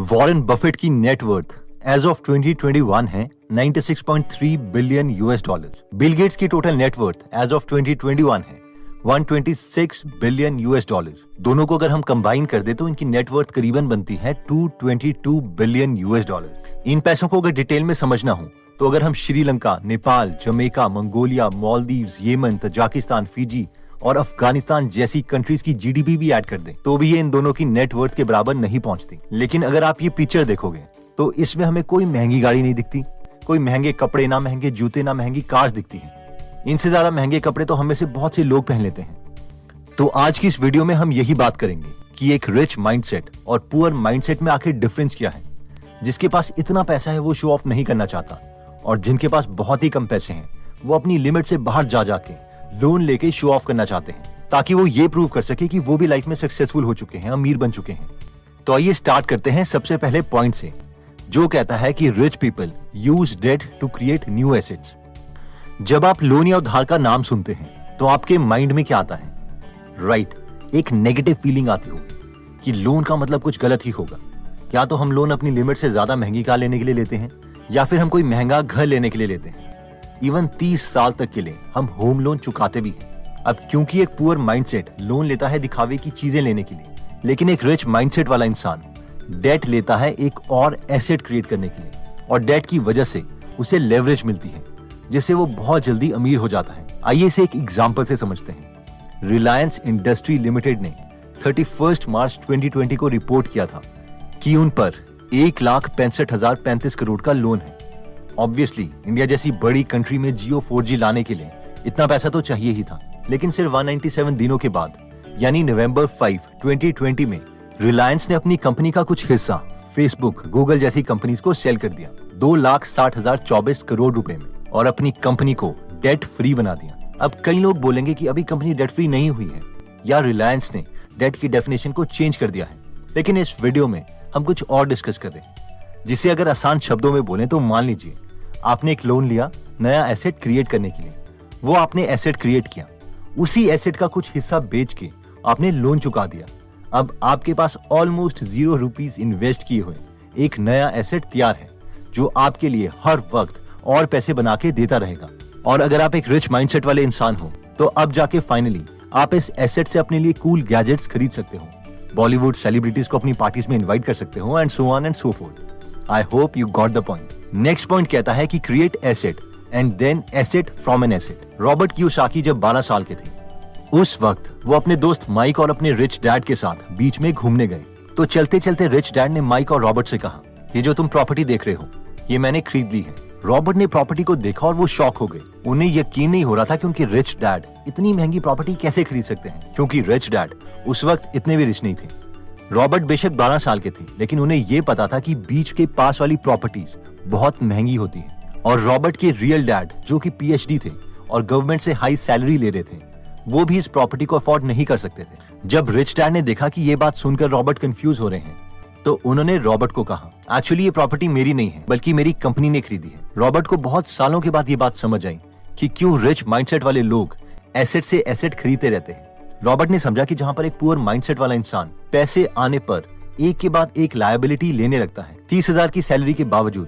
Warren Buffett की net worth as of 2021 है 96.3 billion US dollars. Bill Gates की total net worth as of 2021 है 126 billion US dollars. दोनों को अगर हम कंबाइन कर दे तो इनकी नेटवर्थ करीबन बनती है 222 बिलियन यूएस डॉलर। इन पैसों को अगर डिटेल में समझना हो तो अगर हम श्रीलंका, नेपाल, जमैका, मंगोलिया, मालदीव्स, येमन, तजाकिस्तान, फिजी और अफगानिस्तान जैसी कंट्रीज की जीडीपी भी ऐड कर दें तो भी ये इन दोनों की नेटवर्थ के बराबर नहीं पहुंचती। लेकिन अगर आप ये पिक्चर देखोगे तो इसमें हमें कोई महंगी गाड़ी नहीं दिखती, कोई महंगे कपड़े ना, महंगे जूते ना, महंगी कार्स दिखती हैं। इनसे ज्यादा महंगे कपड़े तो हम में से बहुत से लोग पहन लेते हैं। तो आज की इस वीडियो में हम यही बात करेंगे कि एक रिच माइंडसेट और पुअर माइंडसेट में आखिर डिफरेंस क्या है। जिसके पास इतना पैसा है वो शो ऑफ नहीं करना चाहता, और जिनके पास बहुत ही कम पैसे हैं वो अपनी लिमिट से बाहर जा जाके लोन लेके शो ऑफ करना चाहते हैं, ताकि वो ये प्रूव कर सके कि वो भी लाइफ में सक्सेसफुल हो चुके हैं, अमीर बन चुके हैं। तो आइए स्टार्ट करते हैं सबसे पहले पॉइंट से, जो कहता है कि rich people use debt to create new assets. जब आप लोन या उधार का नाम सुनते हैं तो आपके माइंड में क्या आता है? राइट, एक नेगेटिव फीलिंग आती होगी कि लोन का मतलब कुछ गलत ही होगा। या तो हम लोन अपनी लिमिट से ज्यादा महंगी कार लेने के लिए लेते हैं, या फिर हम कोई महंगा घर लेने के लिए लेते हैं। इवन 30 साल तक के लिए हम होम लोन चुकाते भी हैं। अब क्योंकि एक पुअर माइंडसेट लोन लेता है दिखावे की चीजें लेने के लिए, लेकिन एक रिच माइंडसेट वाला इंसान डेट लेता है एक और एसेट क्रिएट करने के लिए, और डेट की वजह से उसे लेवरेज मिलती है जिससे वो बहुत जल्दी अमीर हो जाता है। आइए इसे एक एग्जांपल से समझते हैं। रिलायंस इंडस्ट्री लिमिटेड ने 31 मार्च 2020 को रिपोर्ट किया था कि उन पर 1,65,035 करोड़ का लोन है। ऑब्वियसली इंडिया जैसी बड़ी कंट्री में जियो 4G लाने के लिए इतना पैसा तो चाहिए ही था, लेकिन सिर्फ 197 दिनों के बाद यानी नवंबर 5, 2020 में रिलायंस ने अपनी कंपनी का कुछ हिस्सा फेसबुक, गूगल जैसी कंपनीज को सेल कर दिया 2,60,024 करोड़ रुपए में, और अपनी कंपनी को डेट फ्री बना दिया। अब कई लोग बोलेंगे कि अभी कंपनी डेट फ्री नहीं हुई है, या रिलायंस ने डेट की डेफिनेशन को चेंज कर दिया है। लेकिन इस वीडियो में हम कुछ और डिस्कस कर रहे हैं, जिसे अगर आसान शब्दों में बोलें तो मान लीजिए आपने एक लोन लिया नया एसेट क्रिएट करने के लिए। वो आपने एसेट क्रिएट किया, उसी एसेट का कुछ हिस्सा बेच के आपने लोन चुका दिया। अब आपके पास ऑलमोस्ट 0 रुपीज इन्वेस्ट किए हुए एक नया एसेट तैयार है, जो आपके लिए हर वक्त और पैसे बना के देता रहेगा। और अगर आप एक रिच माइंडसेट वाले इंसान हो तो अब जाके फाइनली आप इस एसेट से अपने लिए कूल गैजेट्स खरीद सकते हो, बॉलीवुड सेलिब्रिटीज को अपनी पार्टीज में इनवाइट कर सकते हो, and so on and so forth. I hope you got the point. Next point कहता है कि create asset and then asset from an asset. Robert Kiyosaki जब 12 साल के थे, उस वक्त वो अपने दोस्त माइक और अपने रिच डैड के साथ बीच में घूमने गए। तो चलते चलते रिच डैड ने माइक और रॉबर्ट से कहा, ये जो तुम प्रॉपर्टी देख रहे हो ये मैंने खरीद ली है। रॉबर्ट ने प्रॉपर्टी को देखा और वो शॉक हो गए। उन्हें यकीन नहीं हो रहा था कि उनके रिच डैड इतनी महंगी प्रॉपर्टी कैसे खरीद सकते हैं, क्योंकि रिच डैड उस वक्त इतने भी रिच नहीं थे। रॉबर्ट बेशक 12 साल के थे, लेकिन उन्हें ये पता था कि बीच के पास वाली प्रॉपर्टीज बहुत महंगी होती है। और रॉबर्ट के रियल डैड जो कि PhD थे और गवर्नमेंट से हाई सैलरी ले रहे थे, वो भी इस प्रॉपर्टी को अफोर्ड नहीं कर सकते थे। जब रिच डैड ने देखा कि ये बात सुनकर रॉबर्ट कंफ्यूज हो रहे हैं, तो उन्होंने रॉबर्ट को कहा, एक्चुअली ये प्रॉपर्टी मेरी नहीं है बल्कि मेरी कंपनी ने खरीदी है। रॉबर्ट को बहुत सालों के बाद ये बात समझ आई कि क्यों रिच माइंडसेट वाले लोग एसेट से एसेट खरीदते रहते हैं। रॉबर्ट ने समझा कि जहां पर एक पुअर माइंडसेट वाला इंसान पैसे आने पर एक के बाद एक लायबिलिटी लेने लगता है। 30,000 की सैलरी के बावजूद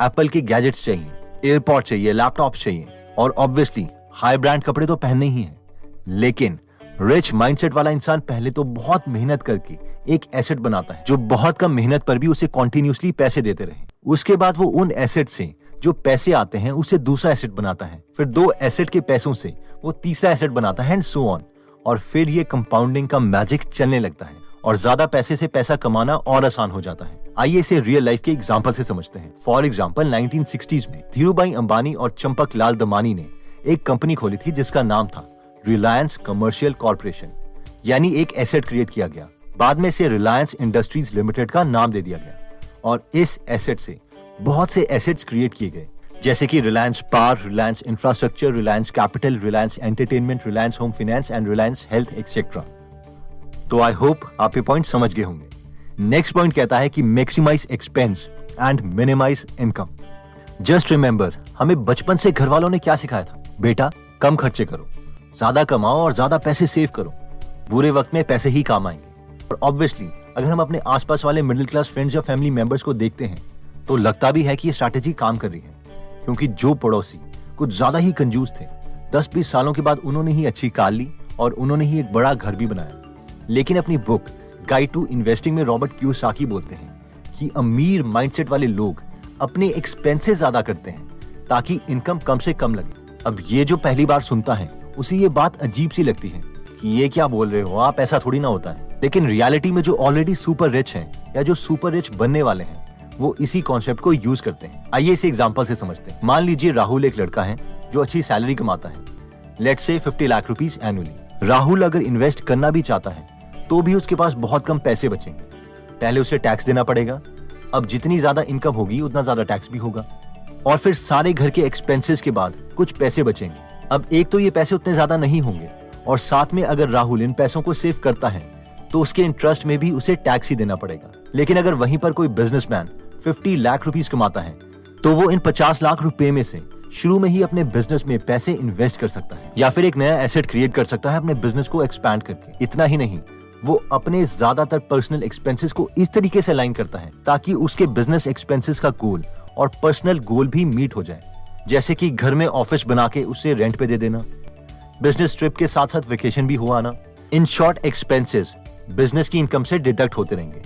एप्पल के गैजेट्स चाहिए, एयरपॉड चाहिए, लैपटॉप चाहिए, और ऑब्वियसली हाई ब्रांड कपड़े तो पहनने ही हैं। लेकिन रिच माइंडसेट वाला इंसान पहले तो बहुत मेहनत करके एक एसेट बनाता है जो बहुत कम मेहनत पर भी उसे कॉन्टिन्यूसली पैसे देते रहे। उसके बाद वो उन एसेट से जो पैसे आते हैं उससे दूसरा एसेट बनाता है, फिर 2 एसेट के पैसों से वो तीसरा एसेट बनाता है, एंड सो ऑन। और फिर ये कंपाउंडिंग का मैजिक चलने लगता है और ज्यादा पैसे से पैसा कमाना और आसान हो जाता है। आइए इसे रियल लाइफ के एग्जांपल से समझते हैं। फॉर एग्जांपल 1960s में धीरूभाई अंबानी और चंपक लाल दमानी ने एक कंपनी खोली थी जिसका नाम था रिलायंस कमर्शियल कॉर्पोरेशन, यानी एक एसेट क्रिएट किया गया। बाद में इसे रिलायंस इंडस्ट्रीज लिमिटेड का नाम दे दिया गया, और इस एसेट से बहुत से एसेट्स क्रिएट किए गए, जैसे कि Reliance power, Reliance infrastructure, Reliance capital, Reliance entertainment, Reliance home finance and Reliance health etcetera. तो आई होप आप ये पॉइंट समझ गए होंगे। नेक्स्ट पॉइंट कहता है कि maximize expense and minimize income. Just remember, हमें बचपन से घर वालों ने क्या सिखाया था? बेटा कम खर्चे करो, ज्यादा कमाओ और ज्यादा पैसे सेव करो, बुरे वक्त में पैसे ही काम आएंगे। और ऑब्वियसली अगर हम अपने आसपास वाले मिडिल क्लास फ्रेंड्स या फैमिली मेंबर्स को देखते हैं तो लगता भी है कि ये स्ट्रैटेजी काम कर रही है, क्योंकि जो पड़ोसी कुछ ज्यादा ही कंजूस थे, 10-20 सालों के बाद उन्होंने ही अच्छी कार ली और उन्होंने ही एक बड़ा घर भी बनाया। लेकिन अपनी बुक गाइड टू इन्वेस्टिंग में रॉबर्ट कियोसाकी बोलते हैं कि अमीर माइंडसेट वाले लोग अपने एक्सपेंसेस ज्यादा करते हैं ताकि इनकम कम से कम लगे। अब ये जो पहली बार सुनता है उसे ये बात अजीब सी लगती है कि ये क्या बोल रहे हो आप, ऐसा थोड़ी ना होता है। लेकिन रियलिटी में जो ऑलरेडी सुपर रिच हैं या जो सुपर रिच बनने वाले हैं वो इसी कॉन्सेप्ट को यूज करते हैं। आइए इसे एग्जांपल से समझते हैं। मान लीजिए राहुल एक लड़का है जो अच्छी सैलरी कमाता है, let's say 50 lakh rupees annually. Rahul अगर इन्वेस्ट करना भी चाहता है तो भी उसके पास बहुत कम पैसे बचेंगे। पहले उसे टैक्स देना पड़ेगा, अब जितनी ज्यादा इनकम होगी उतना ज्यादा टैक्स भी होगा, और फिर सारे घर के एक्सपेंसेस के बाद कुछ पैसे बचेंगे। अब एक तो ये पैसे उतने ज्यादा नहीं होंगे, और साथ में अगर राहुल इन पैसों को सेव करता है तो उसके इंटरेस्ट में भी उसे टैक्स ही देना पड़ेगा। लेकिन अगर वहीं पर कोई बिजनेसमैन 50 लाख रुपीस कमाता है तो वो इन 50 लाख रुपए में से शुरू में ही अपने बिजनेस में पैसे इन्वेस्ट कर सकता है या फिर एक नया एसेट क्रिएट कर सकता है अपने बिजनेस को एक्सपैंड करके। इतना ही नहीं, वो अपने ज्यादातर पर्सनल एक्सपेंसेस को इस तरीके से अलाइन करता है ताकि उसके बिजनेस एक्सपेंसेस का गोल और पर्सनल गोल भी मीट हो जाए। जैसे कि घर में ऑफिस बना के उसे रेंट पे दे देना, बिजनेस ट्रिप के साथ साथ वेकेशन भी हो आना। इन शॉर्ट एक्सपेंसेस बिजनेस की इनकम से डिडक्ट होते रहेंगे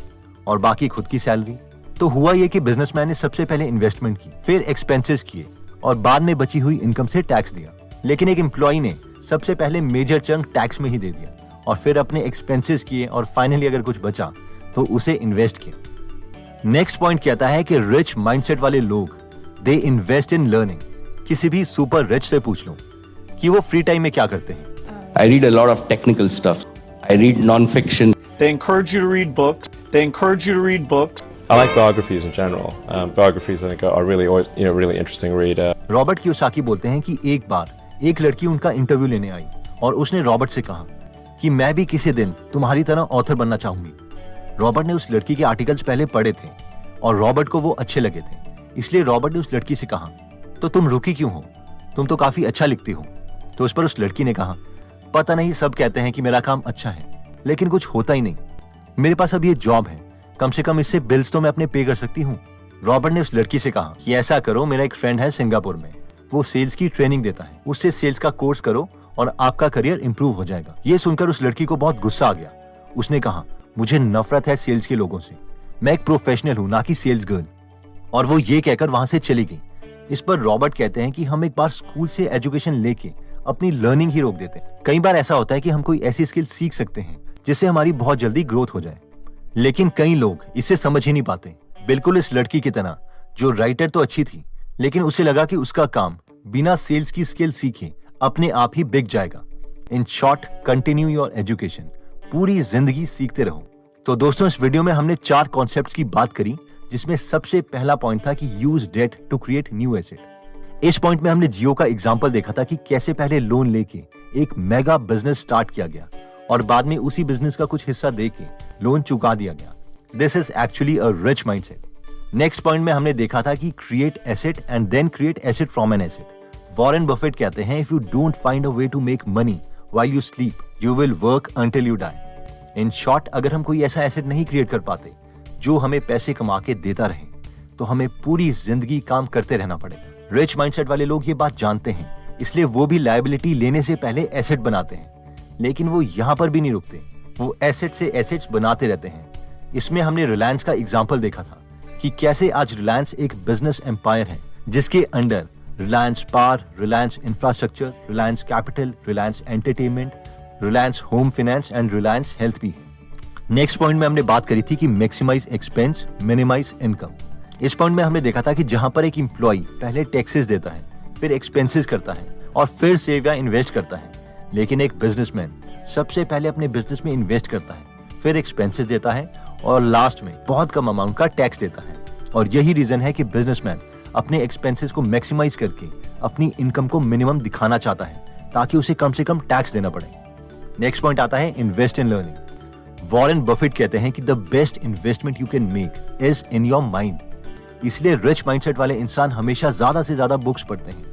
और बाकी खुद की सैलरी। तो हुआ ये कि बिजनेसमैन ने सबसे पहले इन्वेस्टमेंट की, फिर एक्सपेंसेस किए और बाद में बची हुई इनकम से टैक्स दिया। लेकिन एक एम्प्लॉय ने सबसे पहले मेजर चंक टैक्स में ही दे दिया और फिर अपने एक्सपेंसेस किए और फाइनली अगर कुछ बचा तो उसे इन्वेस्ट किया। नेक्स्ट पॉइंट कहता है कि रिच माइंडसेट वाले लोग दे इन्वेस्ट इन लर्निंग। किसी भी सुपर रिच से पूछ लो कि वो फ्री टाइम में क्या करते हैं। I read a lot of technical stuff. I read non-fiction. They encourage you to read books. They encourage you to read books. I like biographies in general. Biographies, I think, are really, really interesting read. Robert Kiyosaki बोलते हैं कि एक बार एक लड़की उनका interview लेने आई और उसने रॉबर्ट से कहा कि मैं भी किसी दिन तुम्हारी तरह ऑथर बनना चाहूंगी। रॉबर्ट ने उस लड़की के आर्टिकल्स पहले पढ़े थे और रॉबर्ट को वो अच्छे लगे थे, इसलिए रॉबर्ट ने उस लड़की से कहा, तो तुम रुकी क्यों हो, तुम तो काफी अच्छा लिखती हो। तो उस पर उस लड़की ने कहा, पता नहीं, सब कहते हैं कि मेरा काम अच्छा है लेकिन कुछ होता ही नहीं। मेरे पास अब ये जॉब है, कम से कम इससे बिल्स तो मैं अपने पे कर सकती हूँ। रॉबर्ट ने उस लड़की से कहा कि ऐसा करो, मेरा एक फ्रेंड है सिंगापुर में, वो सेल्स की ट्रेनिंग देता है, उससे सेल्स का कोर्स करो और आपका करियर इंप्रूव हो जाएगा। ये सुनकर उस लड़की को बहुत गुस्सा आ गया। उसने कहा, मुझे नफरत है सेल्स के लोगों से, मैं एक प्रोफेशनल हूँ ना कि सेल्स गर्ल। और वो ये कहकर वहां से चली गई। इस पर रॉबर्ट कहते हैं कि हम एक बार स्कूल से एजुकेशन लेके अपनी लर्निंग ही रोक देते हैं। कई बार ऐसा होता है कि हम कोई ऐसी स्किल सीख सकते हैं जिससे हमारी बहुत जल्दी ग्रोथ हो जाए, लेकिन कई लोग इसे समझ ही नहीं पाते। बिल्कुल इस लड़की की तरह जो राइटर तो अच्छी थी लेकिन उसे लगा कि उसका काम बिना सेल्स की स्किल सीखे अपने आप ही बिक जाएगा। In short, continue your education, पूरी जिंदगी सीखते रहो। तो दोस्तों, इस वीडियो में हमने 4 कॉन्सेप्ट्स की बात करी, जिसमें सबसे पहला पॉइंट था कि use debt to create new asset. इस पॉइंट में हमने जियो का एग्जांपल देखा था कि कैसे पहले लोन लेके एक मेगा बिजनेस स्टार्ट किया गया और बाद में उसी बिजनेस का कुछ हिस्सा देके लोन चुका दिया गया। This is actually a rich mindset. Next point में हमने देखा था कि create asset and then create asset from an asset. Warren Buffett कहते हैं, if you don't find a way to make money while you sleep, you will work until you die. In short, अगर हम कोई ऐसा asset नहीं create कर पाते जो हमें पैसे कमा के देता रहे, तो हमें पूरी जिंदगी काम करते रहना पड़ेगा। रिच माइंडसेट वाले लोग ये बात जानते हैं, इसलिए वो भी लायबिलिटी लेने से पहले एसेट बनाते हैं। लेकिन वो यहाँ पर भी नहीं रुकते, वो एसेट से एसेट्स बनाते रहते हैं। इसमें हमने रिलायंस का एग्जाम्पल देखा था कि कैसे आज रिलायंस एक बिजनेस एम्पायर है, जिसके under Reliance power, Reliance infrastructure, Reliance capital, Reliance entertainment, Reliance home finance and Reliance health भी है। नेक्स्ट पॉइंट में हमने बात करी थी कि मैक्सिमाइज एक्सपेंस, मिनिमाइज इनकम। इस पॉइंट में हमने देखा था कि जहां पर एक एम्प्लॉय पहले टैक्सेस देता है, फिर एक्सपेंसेस करता है और फिर सेव या इन्वेस्ट करता है, लेकिन एक बिजनेसमैन सबसे पहले अपने बिजनेस में इन्वेस्ट करता है, फिर एक्सपेंसेस देता है और लास्ट में बहुत कम अमाउंट का टैक्स देता है। और यही रीजन है कि बिजनेसमैन अपने एक्सपेंसेस को मैक्सिमाइज करके अपनी इनकम को मिनिमम दिखाना चाहता है ताकि उसे कम से कम टैक्स देना पड़े। नेक्स्ट पॉइंट आता है invest in learning. Warren Buffett कहते हैं कि the best investment you can make is in your mind. इसलिए रिच माइंडसेट वाले इंसान हमेशा ज्यादा से ज्यादा बुक्स पढ़ते हैं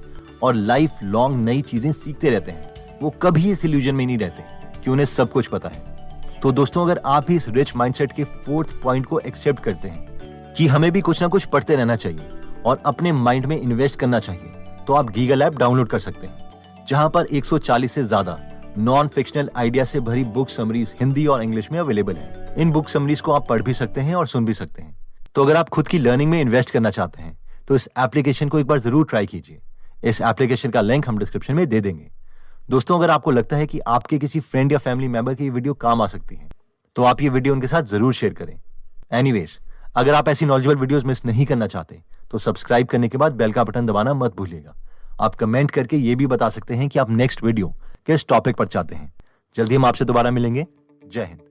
और लाइफ लॉन्ग नई चीजें सीखते रहते हैं। वो कभी इस इल्यूजन में नहीं रहते कि उन्हें सब कुछ पता है। तो दोस्तों, अगर आप भी इस रिच माइंडसेट के 4th पॉइंट को एक्सेप्ट करते हैं कि हमें भी कुछ ना कुछ पढ़ते रहना चाहिए और अपने माइंड में इन्वेस्ट करना चाहिए, तो आप गीगल ऐप डाउनलोड कर सकते हैं, जहां पर 140 से ज्यादा नॉन फिक्शनल आइडिया से भरी बुक समरीज हिंदी और इंग्लिश में अवेलेबल है। इन बुक समरीज को आप पढ़ भी सकते हैं और सुन भी सकते हैं। तो अगर आप खुद की लर्निंग में इन्वेस्ट करना चाहते हैं तो इस एप्लीकेशन को एक बार जरूर ट्राई कीजिए। इस एप्लीकेशन का लिंक हम डिस्क्रिप्शन में दे देंगे। दोस्तों, अगर आपको लगता है कि आपके किसी फ्रेंड या फैमिली मेंबर की ये वीडियो काम आ सकती है, तो आप ये वीडियो उनके साथ जरूर शेयर करें। एनीवेज, अगर आप ऐसी नॉलेजेबल वीडियोस मिस नहीं करना चाहते तो सब्सक्राइब करने के बाद बेल का बटन दबाना मत भूलिएगा। आप कमेंट करके ये भी बता सकते हैं कि आप नेक्स्ट वीडियो किस टॉपिक पर चाहते हैं। जल्दी हम आपसे दोबारा मिलेंगे। जय हिंद।